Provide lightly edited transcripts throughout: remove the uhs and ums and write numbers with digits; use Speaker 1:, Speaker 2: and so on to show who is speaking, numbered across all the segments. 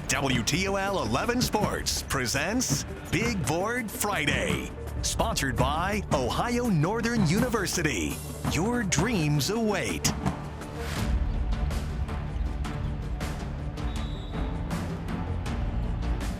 Speaker 1: WTOL 11 Sports presents Big Board Friday. Sponsored by Ohio Northern University. Your dreams await.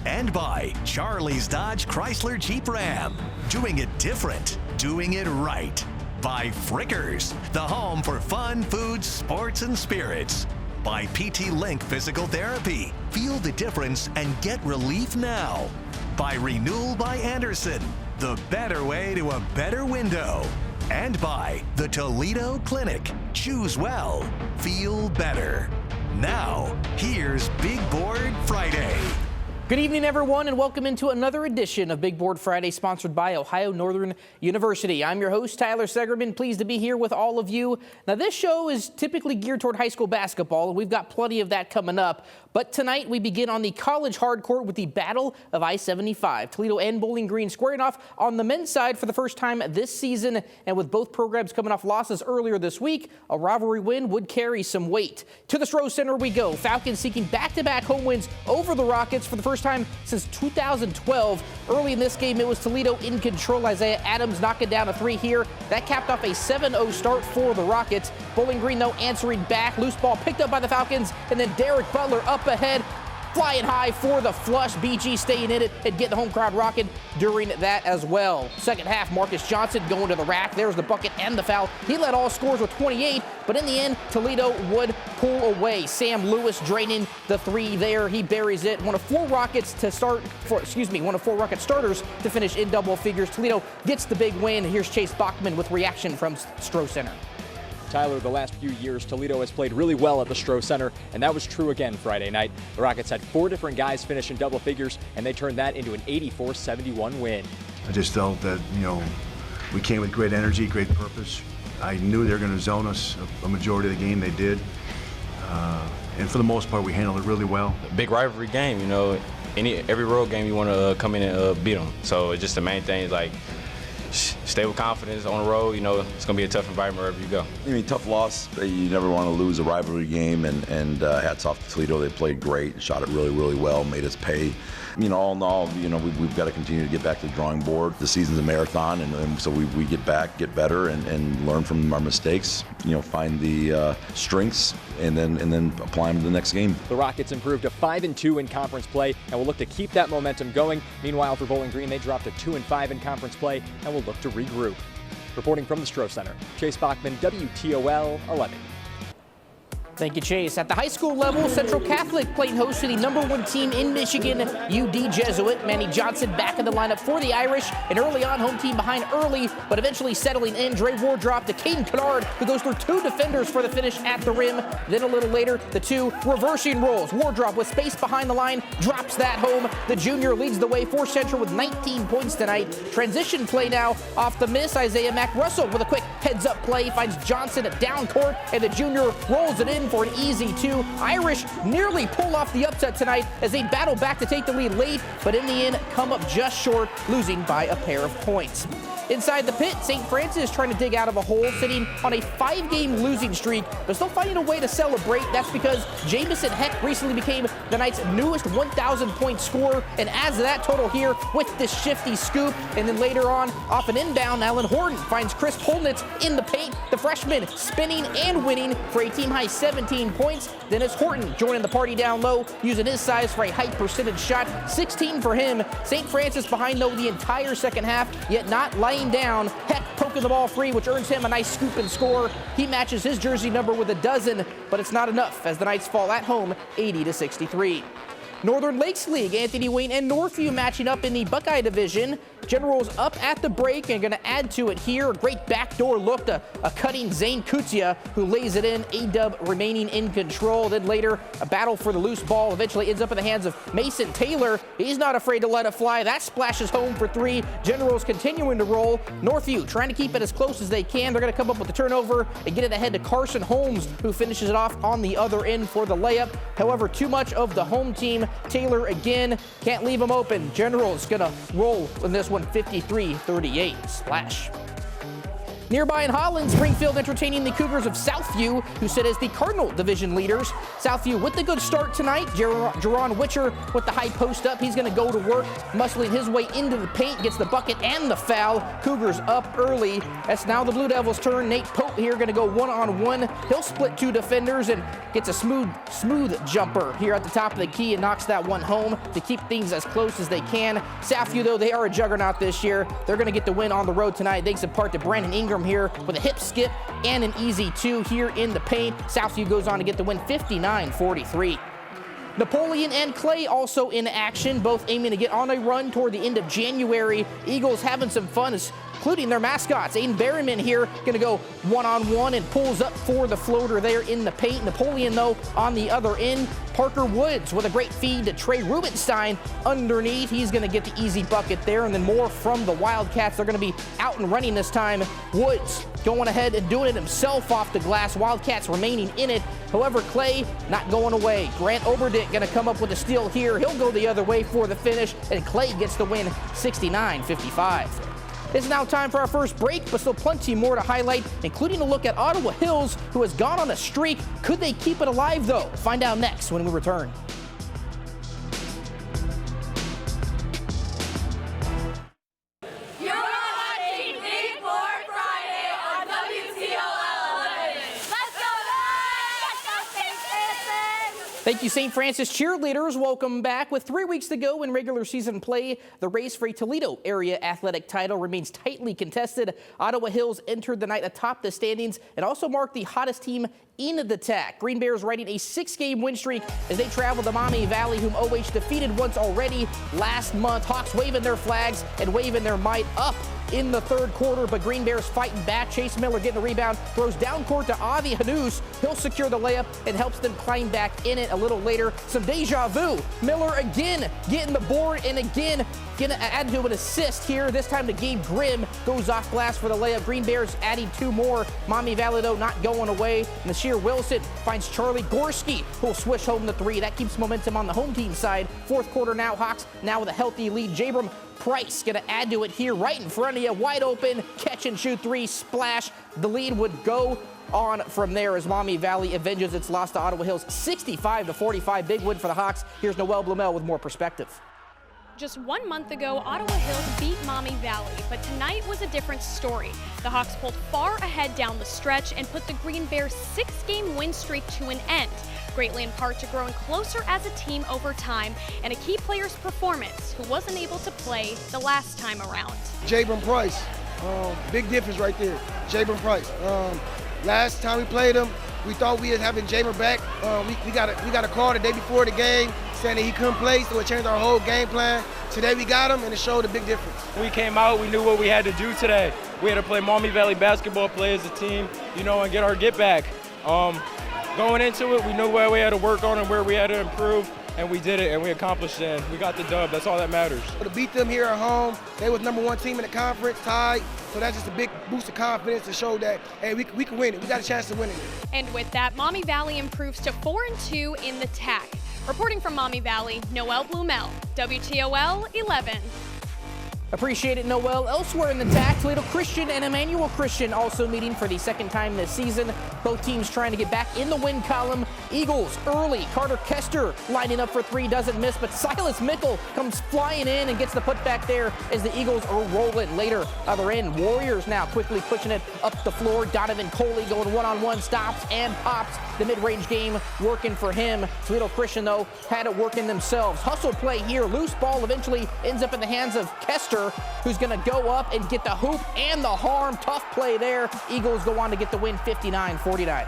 Speaker 1: And by Charlie's Dodge Chrysler Jeep Ram. Doing it different, doing it right. By Frickers, the home for fun, food, sports, and spirits. By PT Link Physical Therapy. Feel the difference and get relief now. By Renewal by Anderson, the better way to a better window. And by the Toledo Clinic. Choose well, feel better. Now, here's Big Board Friday.
Speaker 2: Good evening, everyone, and welcome into another edition of Big Board Friday, sponsored by Ohio Northern University. I'm your host, Tyler Segerman, pleased to be here with all of you. Now, this show is typically geared toward high school basketball, and we've got plenty of that coming up. But tonight, we begin on the college hardcourt with the Battle of I-75. Toledo and Bowling Green squaring off on the men's side for the first time this season, and with both programs coming off losses earlier this week, a rivalry win would carry some weight. To the Stroh Center we go. Falcons seeking back-to-back home wins over the Rockets for the first time since 2012. Early in this game, it was Toledo in control. Isaiah Adams knocking down a three here. That capped off a 7-0 start for the Rockets. Bowling Green, though, answering back. Loose ball picked up by the Falcons, and then Derek Butler up ahead, flying high for the flush. BG staying in it and getting the home crowd rocking during that as well. Second half, Marcus Johnson going to the rack. There's the bucket and the foul. He led all scores with 28, but in the end, Toledo would pull away. Sam Lewis draining the three there. He buries it. One of four Rocket starters to finish in double figures. Toledo gets the big win. Here's Chase Bachman with reaction from Stroh Center.
Speaker 3: Tyler, the last few years, Toledo has played really well at the Stroh Center, and that was true again Friday night. The Rockets had four different guys finish in double figures, and they turned that into an 84-71 win.
Speaker 4: I just felt that, we came with great energy, great purpose. I knew they were going to zone us a majority of the game. They did. And for the most part, we handled it really well.
Speaker 5: Big rivalry game, every road game you want to come in and beat them. So it's just the main thing is like, stay with confidence on the road. It's going to be a tough environment wherever you go.
Speaker 6: Tough loss. You never want to lose a rivalry game, and hats off to Toledo. They played great, shot it really, really well, made us pay. All in all, we've got to continue to get back to the drawing board. The season's a marathon, and so we get back, get better, and learn from our mistakes. Find the strengths, and then apply them to the next game.
Speaker 3: The Rockets improved to 5-2 in conference play, and will look to keep that momentum going. Meanwhile, for Bowling Green, they dropped to 2-5 in conference play, and will look to regroup. Reporting from the Stroh Center, Chase Bachman, WTOL 11.
Speaker 2: Thank you, Chase. At the high school level, Central Catholic playing host to the #1 team in Michigan, UD Jesuit. Manny Johnson back in the lineup for the Irish. And early on, home team behind early, but eventually settling in. Dre Wardrop to Caden Kennard, who goes through two defenders for the finish at the rim. Then a little later, the two reversing roles. Wardrop with space behind the line, drops that home. The junior leads the way for Central with 19 points tonight. Transition play now off the miss. Isaiah Mack Russell with a quick heads-up play, finds Johnson at down court, and the junior rolls it in for an easy two. Irish nearly pull off the upset tonight as they battle back to take the lead late, but in the end come up just short, losing by a pair of points. Inside the pit, St. Francis trying to dig out of a hole, sitting on a 5-game losing streak, but still finding a way to celebrate. That's because Jamison Heck recently became the night's newest 1,000-point scorer, and adds to that total here with this shifty scoop. And then later on, off an inbound, Alan Horton finds Chris Polnitz in the paint. The freshman spinning and winning for a team-high 17 points. Then it's Horton joining the party down low, using his size for a high percentage shot. 16 for him. St. Francis behind, though, the entire second half, yet not lying down. Heck poking the ball free, which earns him a nice scoop and score. He matches his jersey number with a dozen, but it's not enough as the Knights fall at home 80-63. Northern Lakes League, Anthony Wayne and Northview matching up in the Buckeye Division. Generals up at the break and going to add to it here. A great backdoor look to a cutting Zane Kutia, who lays it in. A-Dub remaining in control. Then later, a battle for the loose ball eventually ends up in the hands of Mason Taylor. He's not afraid to let it fly. That splashes home for three. Generals continuing to roll. Northview trying to keep it as close as they can. They're going to come up with the turnover and get it ahead to Carson Holmes, who finishes it off on the other end for the layup. However, too much of the home team. Taylor again can't leave him open. Generals going to roll in this one 53-38. Splash. Nearby in Holland, Springfield entertaining the Cougars of Southview, who sit as the Cardinal Division leaders. Southview with the good start tonight. Jerron Witcher with the high post up. He's going to go to work, muscling his way into the paint, gets the bucket and the foul. Cougars up early. That's now the Blue Devils' turn. Nate Pope here going to go one-on-one. He'll split two defenders and gets a smooth jumper here at the top of the key and knocks that one home to keep things as close as they can. Southview, though, they are a juggernaut this year. They're going to get the win on the road tonight, thanks in part to Brandon Ingram here with a hip skip and an easy two here in the paint. Southview goes on to get the win 59-43. Napoleon and Clay also in action, both aiming to get on a run toward the end of January. Eagles having some fun, including their mascots. Aiden Berryman here going to go one-on-one and pulls up for the floater there in the paint. Napoleon, though, on the other end. Parker Woods with a great feed to Trey Rubenstein underneath. He's going to get the easy bucket there, and then more from the Wildcats. They're going to be out and running this time. Woods going ahead and doing it himself off the glass. Wildcats remaining in it. However, Clay not going away. Grant Oberdick going to come up with a steal here. He'll go the other way for the finish, and Clay gets the win 69-55. It's now time for our first break, but still plenty more to highlight, including a look at Ottawa Hills, who has gone on a streak. Could they keep it alive, though? Find out next when we return.
Speaker 7: You're watching Big Board Friday on WTOL 11. Let's go, guys! Let's go, St. Francis!
Speaker 2: Thank you, St. Francis cheerleaders. Welcome back. With 3 weeks to go in regular season play, the race for a Toledo area athletic title remains tightly contested. Ottawa Hills entered the night atop the standings and also marked the hottest team in the TAC. Green Bears riding a 6-game win streak as they travel to Maumee Valley, whom OH defeated once already last month. Hawks waving their flags and waving their might up in the third quarter, but Green Bears fighting back. Chase Miller getting a rebound, throws down court to Avi Hanous. He'll secure the layup and helps them climb back in it a little later. Some deja vu. Miller again getting the board and again gonna add to an assist here. This time to Gabe Grimm, goes off glass for the layup. Green Bears adding 2 more. Maumee Valley, though, not going away. Nasir Wilson finds Charlie Gorski, who'll swish home the 3. That keeps momentum on the home team side. Fourth quarter now, Hawks now with a healthy lead. Jabram Price gonna add to it here right in front of you. Wide open, catch and shoot 3, splash. The lead would go on from there as Maumee Valley avenges its loss to Ottawa Hills 65-45. Big win for the Hawks. Here's Noel Blumel with more perspective.
Speaker 8: Just 1 month ago, Ottawa Hills beat Maumee Valley, but tonight was a different story. The Hawks pulled far ahead down the stretch and put the Green Bears' 6-game win streak to an end, greatly in part to growing closer as a team over time and a key player's performance who wasn't able to play the last time around.
Speaker 9: Jabram Price, big difference right there. Jabram Price. Last time we played him, we thought we was having Jabram back. We got a call the day before the game saying that he couldn't play, so it changed our whole game plan. Today we got him, and it showed a big difference.
Speaker 10: We came out, we knew what we had to do today. We had to play Maumee Valley basketball, play as a team, and get our get back. Going into it, we knew where we had to work on and where we had to improve, and we did it, and we accomplished it, and we got the dub. That's all that matters.
Speaker 9: To beat them here at home, they was #1 team in the conference, tied, so that's just a big boost of confidence to show that, hey, we can win it. We got a chance to win it.
Speaker 8: And with that, Maumee Valley improves to 4-2 in the TAC. Reporting from Maumee Valley, Noel Blumel, WTOL 11.
Speaker 2: Appreciate it, Noel. Elsewhere in the TAC, Toledo Christian and Emmanuel Christian also meeting for the second time this season. Both teams trying to get back in the win column. Eagles early. Carter Kester lining up for 3, doesn't miss, but Silas Mickle comes flying in and gets the putback there as the Eagles are rolling. Later, other end, Warriors now quickly pushing it up the floor. Donovan Coley going one-on-one, stops and pops. The mid-range game working for him. Toledo Christian, though, had it working themselves. Hustle play here. Loose ball eventually ends up in the hands of Kester, who's going to go up and get the hoop and the harm. Tough play there. Eagles go on to get the win 59-49.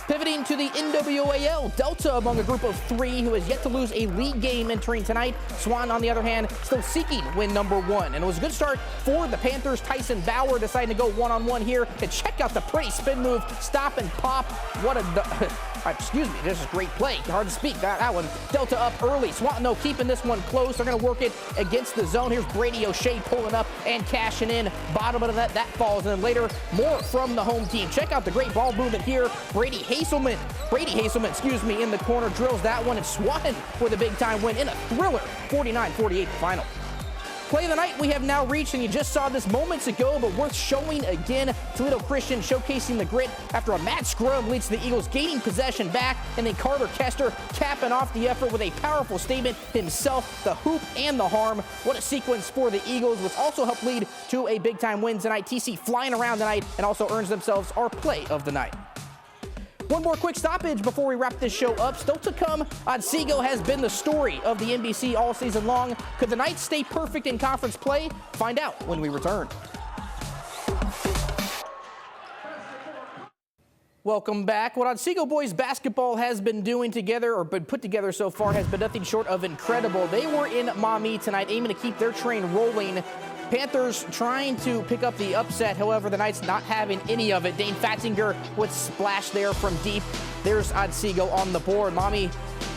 Speaker 2: Pivoting to the NWAL, Delta among a group of 3 who has yet to lose a league game entering tonight. Swan, on the other hand, still seeking win #1. And it was a good start for the Panthers. Tyson Bauer deciding to go one-on-one here. And check out the pretty spin move. Stop and pop. What a... excuse me, this is a great play. Hard to speak, that one. Delta up early. Swan, though, keeping this one close. They're going to work it against the zone. Here's Brady O'Shea pulling up and cashing in. Bottom of that falls. And then later, more from the home team. Check out the great ball movement here. Brady Haselman, in the corner, drills that one, and Swan with a big-time win in a thriller, 49-48 final. Play of the night we have now reached, and you just saw this moments ago, but worth showing again. Toledo Christian showcasing the grit after a mad scrum leads to the Eagles gaining possession back, and then Carter Kester capping off the effort with a powerful statement himself, the hoop and the harm. What a sequence for the Eagles, which also helped lead to a big-time win tonight. TC flying around tonight and also earns themselves our play of the night. One more quick stoppage before we wrap this show up. Still to come, Otsego has been the story of the NBC all season long. Could the Knights stay perfect in conference play? Find out when we return. Welcome back. What Otsego boys basketball has been doing together, or been put together so far, has been nothing short of incredible. They were in Maumee tonight, aiming to keep their train rolling. Panthers trying to pick up the upset, however, the Knights not having any of it. Dane Fatzinger with splash there from deep. There's Otsego on the board. Maumee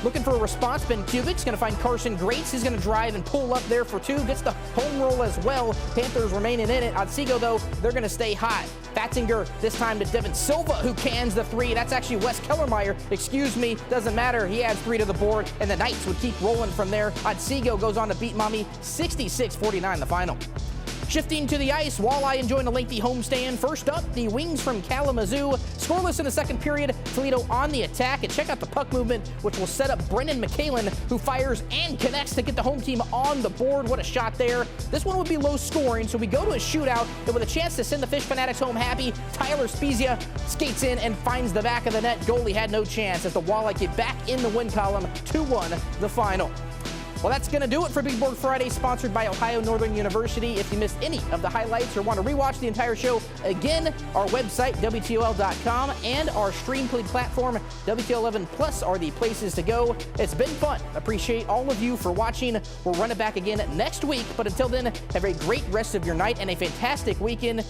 Speaker 2: looking for a response. Ben Kubik's going to find Carson Grates. He's going to drive and pull up there for two. Gets the home roll as well. Panthers remaining in it. Otsego, though, they're going to stay hot. Fatzinger this time to Devin Silva, who cans the three. That's actually Wes Kellermeyer. Excuse me. Doesn't matter. He adds three to the board, and the Knights would keep rolling from there. Otsego goes on to beat Maumee 66-49 the final. Shifting to the ice, Walleye enjoying a lengthy homestand. First up, the Wings from Kalamazoo. Scoreless in the second period. Toledo on the attack. And check out the puck movement, which will set up Brendan McKalen, who fires and connects to get the home team on the board. What a shot there. This one would be low scoring, so we go to a shootout. And with a chance to send the Fish Fanatics home happy, Tyler Spezia skates in and finds the back of the net. Goalie had no chance as the Walleye get back in the win column. 2-1 the final. Well, that's going to do it for Big Board Friday, sponsored by Ohio Northern University. If you missed any of the highlights or want to rewatch the entire show, again, our website, WTOL.com, and our stream-played platform, WTOL11 Plus, are the places to go. It's been fun. Appreciate all of you for watching. We'll run it back again next week, but until then, have a great rest of your night and a fantastic weekend.